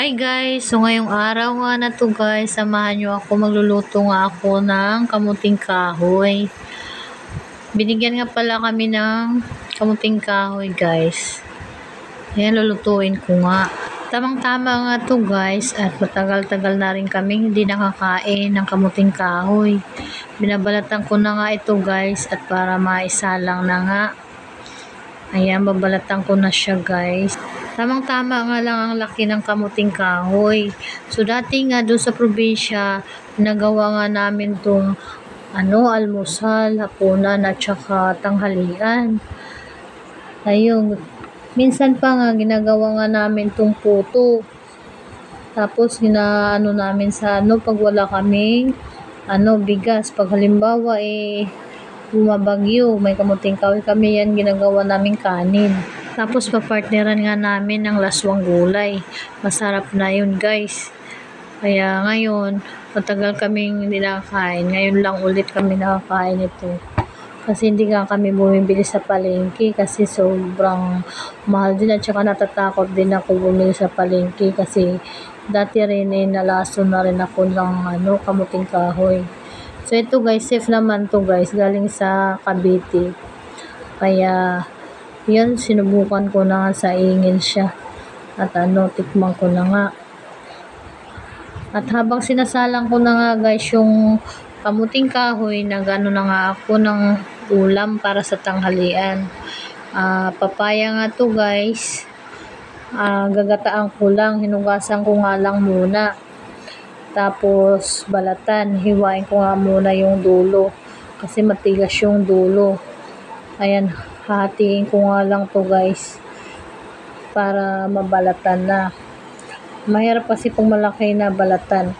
Hi guys! So ngayong araw nga na to guys, samahan nyo ako, magluluto nga ako ng kamuting kahoy. Binigyan nga pala kami ng kamuting kahoy guys. Ayan, lulutuin ko nga. Tamang-tama nga to guys, at matagal-tagal na rin kaming hindi nakakain ng kamuting kahoy. Binabalatan ko na nga ito guys, at para maisalang na nga. Ayan, babalatan ko na siya guys. Tamang-tama nga lang ang laki ng kamuting kahoy. So dati nga doon sa probinsya, nagawa nga namin tong almusal, hapunan at saka tanghalian. Ayun, minsan pa nga ginagawa nga namin tong puto. Tapos ginaano namin sa pag wala kaming bigas. Pag halimbawa bumabagyo, may kamuting kahoy kami, yan ginagawa namin kanin. Tapos papartneran nga namin ng laswang gulay. Masarap na yun guys. Kaya ngayon, matagal kaming hindi nakakain. Ngayon lang ulit kami nakakain ito. Kasi hindi nga kami bumibili sa palengke kasi sobrang mahal din, at saka natatakot din ako bumili sa palengke kasi dati rin nalaso na rin ako ng kamuting kahoy. So ito guys, safe naman to guys, galing sa Cavite. Kaya yan, sinubukan ko na nga sa ingin siya. At tikman ko na nga. At habang sinasalang ko na nga guys yung kamuting kahoy, nagano na nga ako ng ulam para sa tanghalian. Papaya nga to guys. Gagataan ko lang, hinugasan ko nga lang muna. Tapos balatan, hiwain ko nga muna yung dulo kasi matigas yung dulo. Ayan, hahatiin ko nga lang to guys para mabalatan na. Mahirap kasi kung malaki na balatan,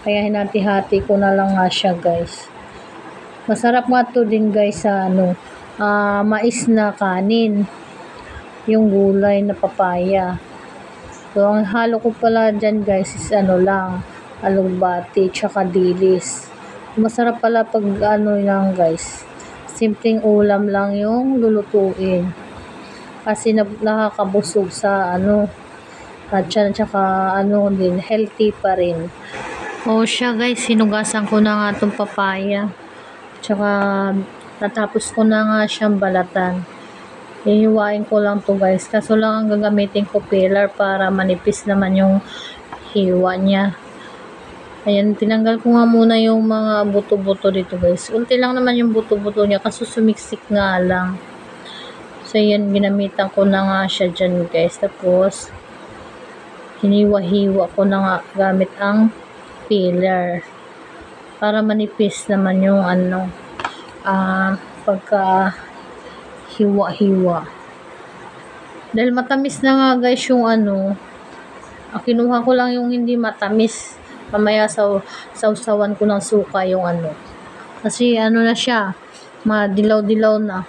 kaya hinati-hati ko na lang nga siya guys. Masarap nga to din guys sa mais na kanin, yung gulay na papaya. So ang halo ko pala dyan guys is lang, alugbati tsaka dilis. Masarap pala pag lang guys, simpleng ulam lang yung lulutuin kasi nakakabusog sa at tsaka din, healthy pa rin. Siya guys, sinugasan ko na nga itong papaya, tsaka natapos ko na nga siyang balatan. Hihiwain ko lang to guys, kaso lang ang gagamitin ko peeler para manipis naman yung hiwa niya. Ayan, tinanggal ko nga muna yung mga buto-buto dito guys. Unti lang naman yung buto-buto niya kasi sumiksik nga lang. So ayan, ginamitan ko na nga siya dyan guys. Tapos hiniwa-hiwa ko na nga gamit ang peeler para manipis naman yung pagka hiwa-hiwa. Dahil matamis na nga guys yung kinuha ko lang yung hindi matamis. Mamaya sausawan ko ng suka yung kasi na siya, madilaw-dilaw na,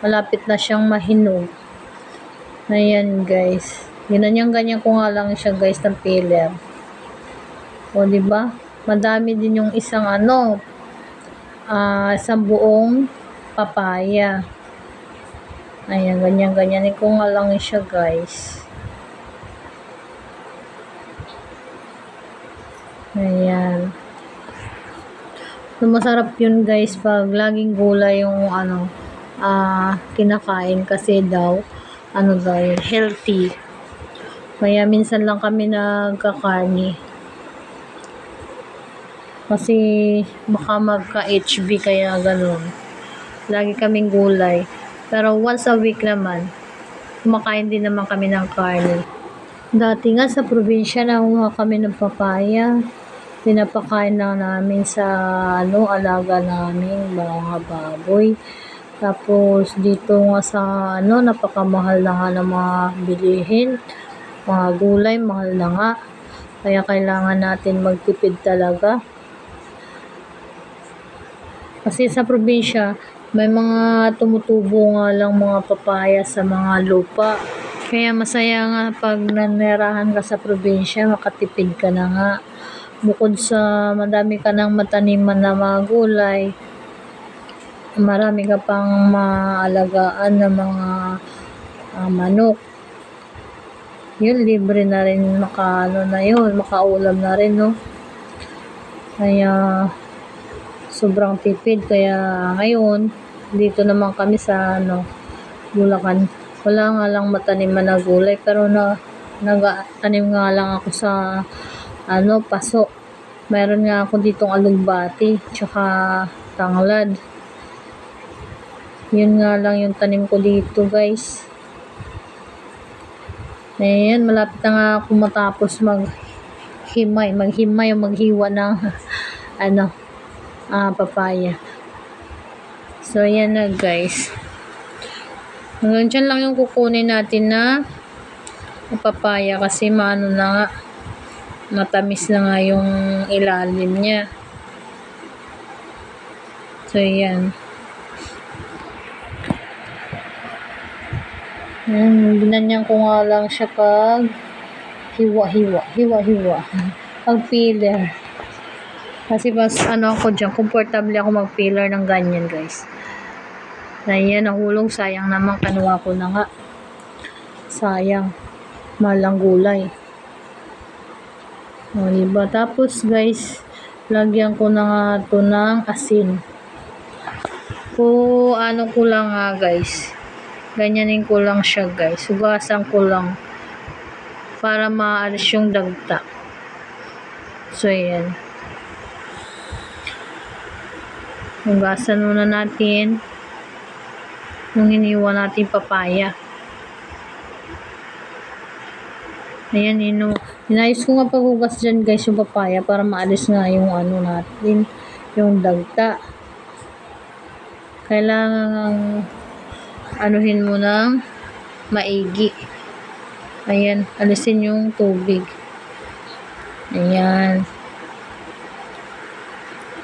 malapit na siyang mahinog. Ayan guys, ganyan ko nga lang siya guys ng peeler. Diba? Madami din yung isang isang buong papaya. Ayan, ganyan ko nga lang siya guys. Ayan. So, masarap yun guys pag laging gulay yung kinakain kasi daw healthy. Kaya minsan lang kami nagkakarni kasi baka magka-HB, kaya ganun. Lagi kaming gulay. Pero once a week naman, kumakain din naman kami ng karni. Dati nga sa probinsya, nakuha kami ng papaya. Pinapakain lang namin sa alaga namin, mga baboy. Tapos dito nga sa napakamahal na nga ng mga bilihin. Mga gulay, mahal na nga. Kaya kailangan natin magtipid talaga. Kasi sa probinsya, may mga tumutubo nga lang mga papaya sa mga lupa. Kaya masaya nga pag nanirahan ka sa probinsya, makatipid ka na nga. Bukod sa madami ka ng mataniman na mga gulay, marami ka pang maalagaan na mga manok. Yun, libre na rin makaulam na rin, no? Kaya, sobrang tipid. Kaya, ngayon, dito naman kami sa, Bulacan. Wala nga lang mataniman na gulay, pero nagtanim nga lang ako sa, paso. Meron nga ako ditong alugbati, tsaka tanglad. Yun nga lang yung tanim ko dito, guys. Ayan, malapit na nga ako matapos maghimay o maghiwa ng papaya. So, ayan na, guys. Hanggang dyan lang yung kukunin natin na papaya kasi matamis na nga yung ilalim niya. So, ayan. Binanyan ko nga lang siya pag hiwa. Pag peeler. Kasi ako dyan, comfortable ako mag-peeler ng ganyan, guys. Ayan, nahulog. Sayang naman, kanuha ko na nga. Sayang. Malang gulay. O, diba? Tapos, guys, lagyan ko na nga ito ng asin. Ko lang nga, guys. Ganyanin ko lang siya, guys. Hugasan ko lang para maalis yung dagta. So, ayan. Hugasan muna natin yung hiniwa natin papaya. Ayan, inayos ko nga paghugas dyan, guys, yung papaya para maalis nga yung natin, yung dagta. Kailangan anuhin mo ng maigi. Ayan, alisin yung tubig. Ayan.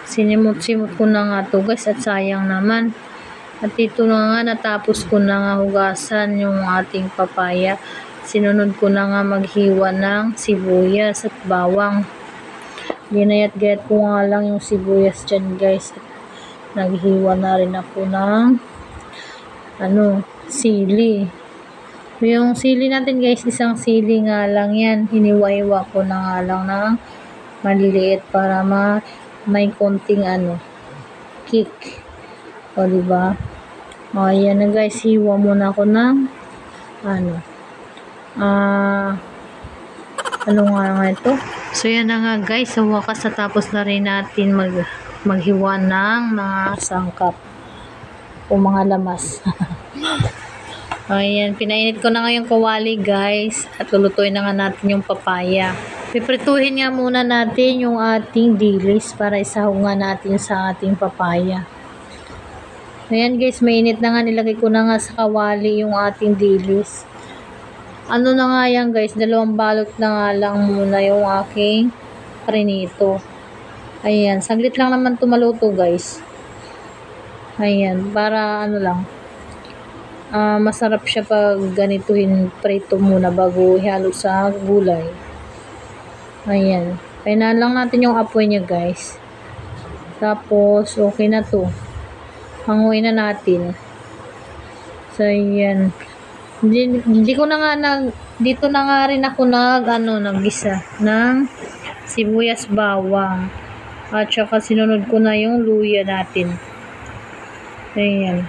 Sinimot-simot ko na nga to, guys, at sayang naman. At ito na nga, natapos ko na nga hugasan yung ating papaya. Sinunod ko na nga maghiwa ng sibuyas at bawang. Ginayat-gayat ko nga lang yung sibuyas dyan, guys. At naghiwa na rin ako ng sili. Yung sili natin, guys, isang sili nga lang yan. Hiniwa-hiwa ko na nga lang ng maliliit para may konting kick. O, diba? O, ayan na, guys. Hiwa muna ako ng nga ito? So, yan na nga, guys. Sa wakas, natapos na rin natin maghiwa ng mga sangkap o mga lamas. Ayan, pinainit ko na nga yung kawali, guys, at lulutuin na nga natin yung papaya. Piprituhin nga muna natin yung ating dilis para isahog nga natin sa ating papaya. Ayan, guys, mainit na nga, nilagay ko na nga sa kawali yung ating dilis. Na nga yan, guys, 2 balot na nga lang muna yung aking prinito. Ayan, saglit lang naman tumaluto, guys. Ayan, para masarap siya pag ganituhin prito muna bago ihalo sa gulay. Ayan, kainan lang natin yung apoy niya, guys. Tapos, okay na to. Hanguin na natin. So, ayan. Hindi ko na nga dito na nga rin ako naggisa ng sibuyas, bawang. At saka sinunod ko na yung luya natin. Ayan.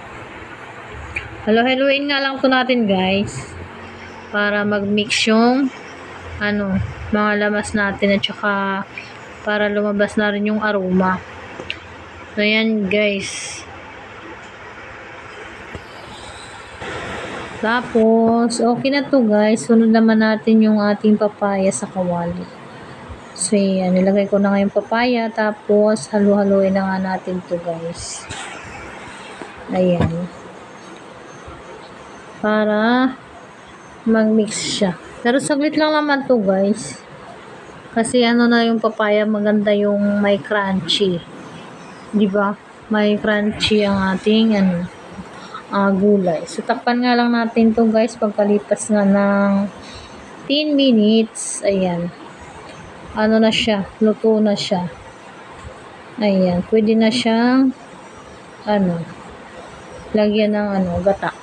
Halo-haluin nga lang to natin, guys. Para mag-mix yung mga lamas natin at saka para lumabas na rin yung aroma. So, ayan, guys. Tapos, okay na to, guys. Sunod naman natin yung ating papaya sa kawali. So, ayan. Nilagay ko na nga yung papaya. Tapos, halo-haluin na nga natin to, guys. Ayan. Para mag-mix siya. Pero saglit lang naman to, guys. Kasi na yung papaya, maganda yung may crunchy. Diba? May crunchy ang ating gulay. So, takpan nga lang natin to, guys. Pagkalipas nga ng 10 minutes. Ayan. Na siya. Luto na siya. Ayan. Pwede na siyang lagyan ng gata.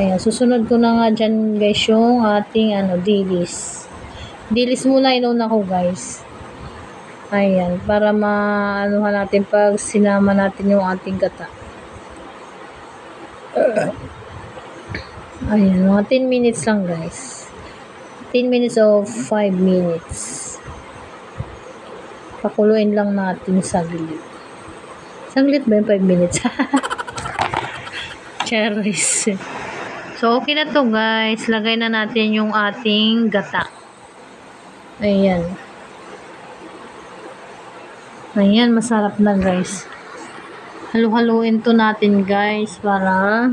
Ayan, susunod ko na nga dyan guys yung ating dilis. Dilis muna inuna ko guys. Ayan, para maanuhan natin pag sinama natin yung ating gata. Ayan, mga 10 minutes lang guys. 10 minutes o 5 minutes. Pakuluin lang natin saglit. Saglit ba yung 5 minutes? Cherries. So, okay na to guys. Lagay na natin yung ating gata. Ayan. Ayan, masarap na guys. Halu-haluin to natin guys para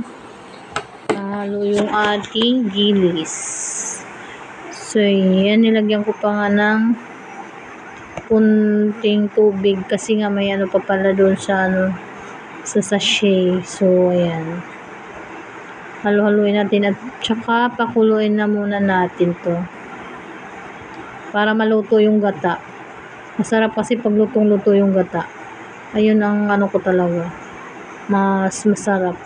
mahalo yung ating gilis. So, ayan. Nilagyan ko pa nga ng kunting tubig kasi nga may pa pala doon sa sa sachet. So, ayan. Halu-haluin natin at tsaka pakuluin na muna natin to para maluto yung gata. Masarap kasi pag lutong-luto yung gata. Ayun ang ko talaga. Mas masarap.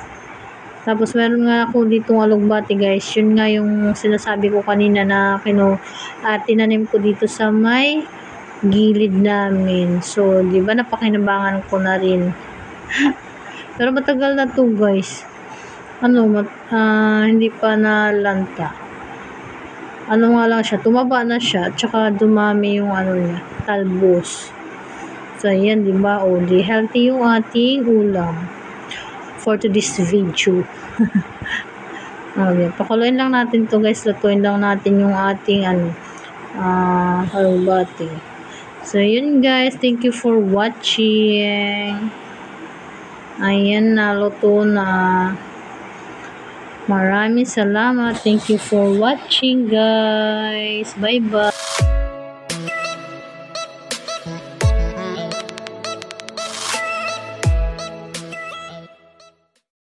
Tapos meron nga ako ditong alugbati guys. Yun nga yung sinasabi ko kanina na tinanim ko dito sa may gilid namin. So, di ba napakinabangan ko na rin. Pero matagal na to guys. Hindi pa nalanta. Nga lang siya, tumaba na siya, tsaka dumami yung niya, talbos. So, ayan, diba? Di healthy yung ating ulam for today's video. Okay, pakuluin lang natin to guys, lutuin lang natin yung ating alugbati. So, yun guys, thank you for watching. Ayan, naluto na. Maraming salamat. Thank you for watching guys. Bye bye.